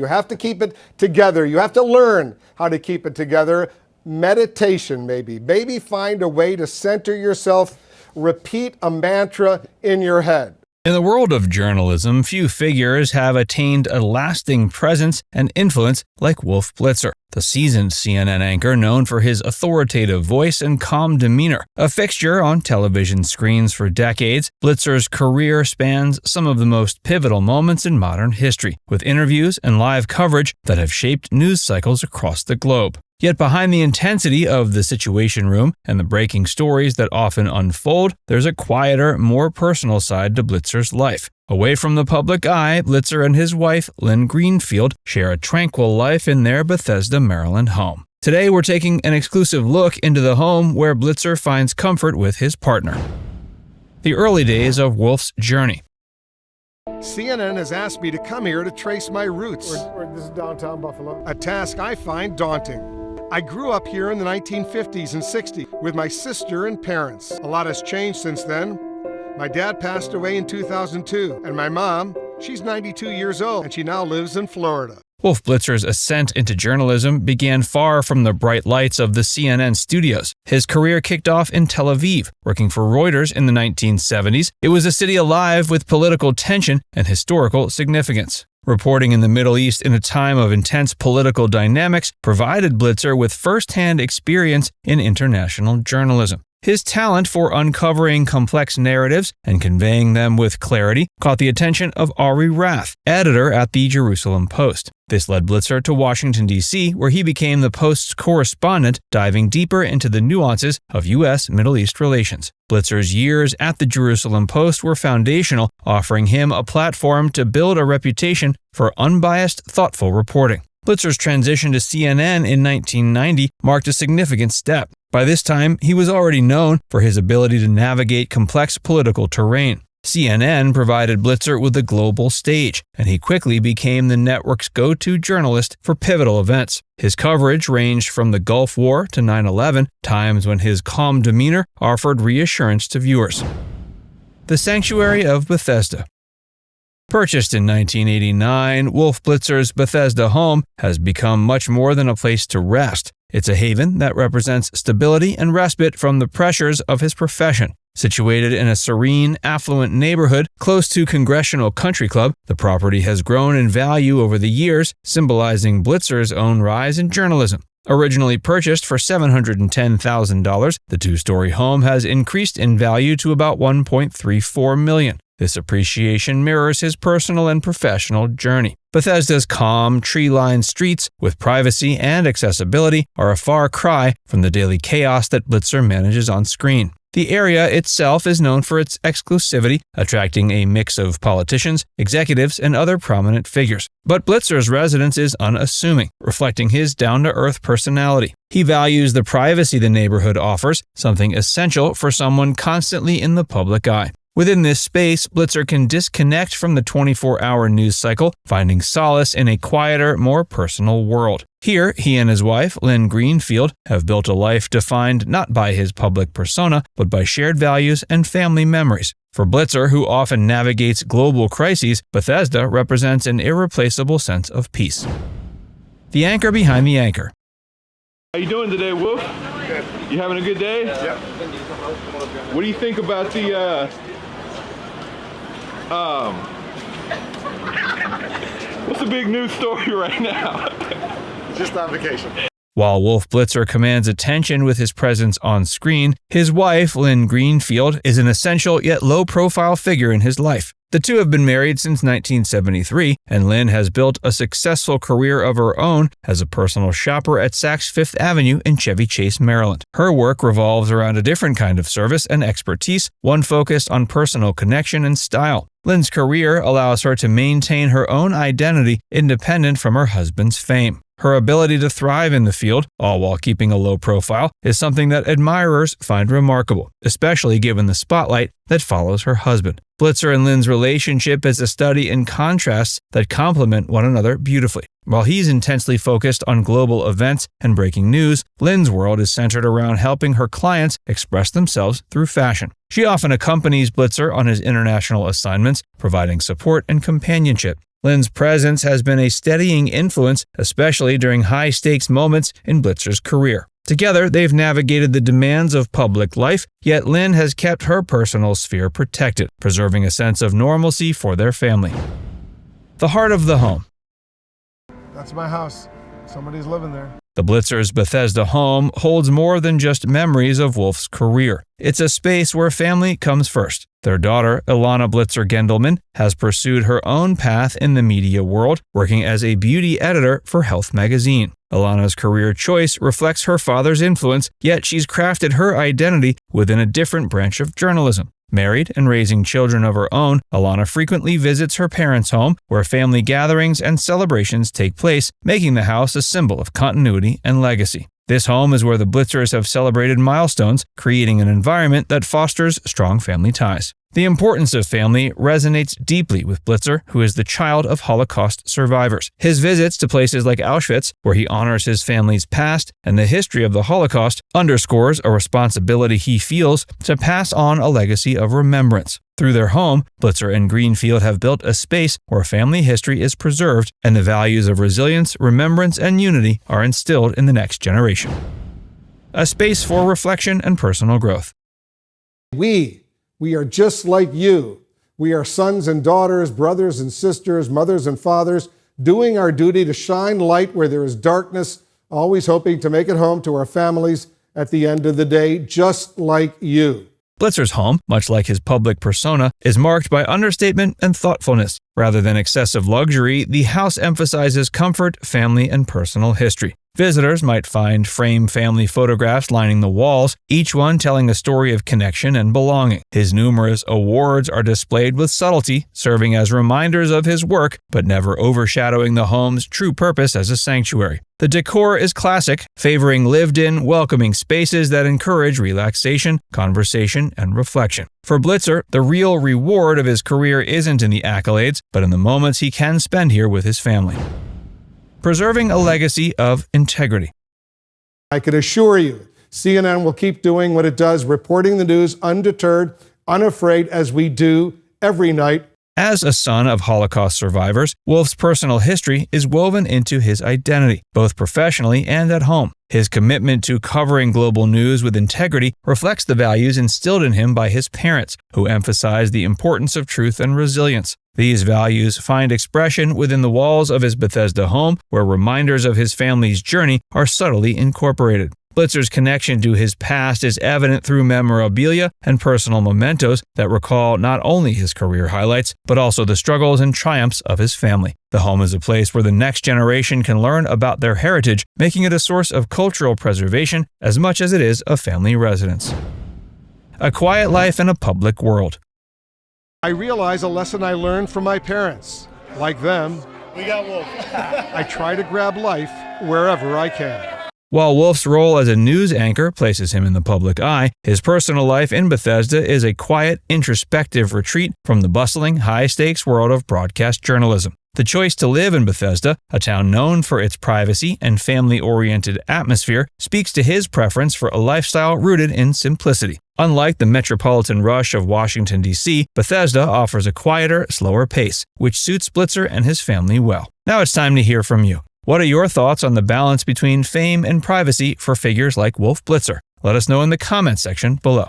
You have to keep it together. You have to learn how to keep it together. Meditation, maybe. Maybe find a way to center yourself. Repeat a mantra in your head. In the world of journalism, few figures have attained a lasting presence and influence like Wolf Blitzer, the seasoned CNN anchor known for his authoritative voice and calm demeanor. A fixture on television screens for decades, Blitzer's career spans some of the most pivotal moments in modern history, with interviews and live coverage that have shaped news cycles across the globe. Yet behind the intensity of the Situation Room and the breaking stories that often unfold, there's a quieter, more personal side to Blitzer's life. Away from the public eye, Blitzer and his wife, Lynn Greenfield, share a tranquil life in their Bethesda, Maryland home. Today, we're taking an exclusive look into the home where Blitzer finds comfort with his partner. The early days of Wolf's journey. CNN has asked me to come here to trace my roots. This is downtown Buffalo. A task I find daunting. I grew up here in the 1950s and 60s with my sister and parents. A lot has changed since then. My dad passed away in 2002, and my mom, she's 92 years old, and she now lives in Florida. Wolf Blitzer's ascent into journalism began far from the bright lights of the CNN studios. His career kicked off in Tel Aviv, working for Reuters in the 1970s. It was a city alive with political tension and historical significance. Reporting in the Middle East in a time of intense political dynamics provided Blitzer with first-hand experience in international journalism. His talent for uncovering complex narratives and conveying them with clarity caught the attention of Ari Rath, editor at the Jerusalem Post. This led Blitzer to Washington, D.C., where he became the Post's correspondent, diving deeper into the nuances of U.S.-Middle East relations. Blitzer's years at the Jerusalem Post were foundational, offering him a platform to build a reputation for unbiased, thoughtful reporting. Blitzer's transition to CNN in 1990 marked a significant step. By this time, he was already known for his ability to navigate complex political terrain. CNN provided Blitzer with a global stage, and he quickly became the network's go-to journalist for pivotal events. His coverage ranged from the Gulf War to 9/11, times when his calm demeanor offered reassurance to viewers. The Sanctuary of Bethesda. Purchased in 1989, Wolf Blitzer's Bethesda home has become much more than a place to rest. It's a haven that represents stability and respite from the pressures of his profession. Situated in a serene, affluent neighborhood close to Congressional Country Club, the property has grown in value over the years, symbolizing Blitzer's own rise in journalism. Originally purchased for $710,000, the two-story home has increased in value to about $1.34 million. This appreciation mirrors his personal and professional journey. Bethesda's calm, tree-lined streets with privacy and accessibility are a far cry from the daily chaos that Blitzer manages on screen. The area itself is known for its exclusivity, attracting a mix of politicians, executives, and other prominent figures. But Blitzer's residence is unassuming, reflecting his down-to-earth personality. He values the privacy the neighborhood offers, something essential for someone constantly in the public eye. Within this space, Blitzer can disconnect from the 24-hour news cycle, finding solace in a quieter, more personal world. Here, he and his wife, Lynn Greenfield, have built a life defined not by his public persona, but by shared values and family memories. For Blitzer, who often navigates global crises, Bethesda represents an irreplaceable sense of peace. The anchor behind the anchor. How you doing today, Wolf? Good. You having a good day? Yep. What do you think about the what's the big news story right now? Just on vacation. While Wolf Blitzer commands attention with his presence on screen, his wife, Lynn Greenfield, is an essential yet low-profile figure in his life. The two have been married since 1973, and Lynn has built a successful career of her own as a personal shopper at Saks Fifth Avenue in Chevy Chase, Maryland. Her work revolves around a different kind of service and expertise, one focused on personal connection and style. Lynn's career allows her to maintain her own identity independent from her husband's fame. Her ability to thrive in the field, all while keeping a low profile, is something that admirers find remarkable, especially given the spotlight that follows her husband. Blitzer and Lynn's relationship is a study in contrasts that complement one another beautifully. While he's intensely focused on global events and breaking news, Lynn's world is centered around helping her clients express themselves through fashion. She often accompanies Blitzer on his international assignments, providing support and companionship. Lynn's presence has been a steadying influence, especially during high-stakes moments in Blitzer's career. Together, they've navigated the demands of public life, yet Lynn has kept her personal sphere protected, preserving a sense of normalcy for their family. The heart of the home. That's my house. Somebody's living there. The Blitzers' Bethesda home holds more than just memories of Wolf's career. It's a space where family comes first. Their daughter, Ilana Blitzer Gendelman, has pursued her own path in the media world, working as a beauty editor for Health magazine. Ilana's career choice reflects her father's influence, yet she's crafted her identity within a different branch of journalism. Married and raising children of her own, Ilana frequently visits her parents' home, where family gatherings and celebrations take place, making the house a symbol of continuity and legacy. This home is where the Blitzers have celebrated milestones, creating an environment that fosters strong family ties. The importance of family resonates deeply with Blitzer, who is the child of Holocaust survivors. His visits to places like Auschwitz, where he honors his family's past and the history of the Holocaust, underscores a responsibility he feels to pass on a legacy of remembrance. Through their home, Blitzer and Greenfield have built a space where family history is preserved and the values of resilience, remembrance, and unity are instilled in the next generation. A space for reflection and personal growth. We are just like you. We are sons and daughters, brothers and sisters, mothers and fathers, doing our duty to shine light where there is darkness, always hoping to make it home to our families at the end of the day, just like you. Blitzer's home, much like his public persona, is marked by understatement and thoughtfulness. Rather than excessive luxury, the house emphasizes comfort, family, and personal history. Visitors might find framed family photographs lining the walls, each one telling a story of connection and belonging. His numerous awards are displayed with subtlety, serving as reminders of his work, but never overshadowing the home's true purpose as a sanctuary. The decor is classic, favoring lived-in, welcoming spaces that encourage relaxation, conversation, and reflection. For Blitzer, the real reward of his career isn't in the accolades, but in the moments he can spend here with his family. Preserving a legacy of integrity. I can assure you, CNN will keep doing what it does, reporting the news undeterred, unafraid, as we do every night. As a son of Holocaust survivors, Wolf's personal history is woven into his identity, both professionally and at home. His commitment to covering global news with integrity reflects the values instilled in him by his parents, who emphasized the importance of truth and resilience. These values find expression within the walls of his Bethesda home, where reminders of his family's journey are subtly incorporated. Blitzer's connection to his past is evident through memorabilia and personal mementos that recall not only his career highlights, but also the struggles and triumphs of his family. The home is a place where the next generation can learn about their heritage, making it a source of cultural preservation as much as it is a family residence. A quiet life in a public world. I realize a lesson I learned from my parents. Like them, We got Wolf. I try to grab life wherever I can. While Wolf's role as a news anchor places him in the public eye, his personal life in Bethesda is a quiet, introspective retreat from the bustling, high-stakes world of broadcast journalism. The choice to live in Bethesda, a town known for its privacy and family-oriented atmosphere, speaks to his preference for a lifestyle rooted in simplicity. Unlike the metropolitan rush of Washington, D.C., Bethesda offers a quieter, slower pace, which suits Blitzer and his family well. Now it's time to hear from you. What are your thoughts on the balance between fame and privacy for figures like Wolf Blitzer? Let us know in the comments section below.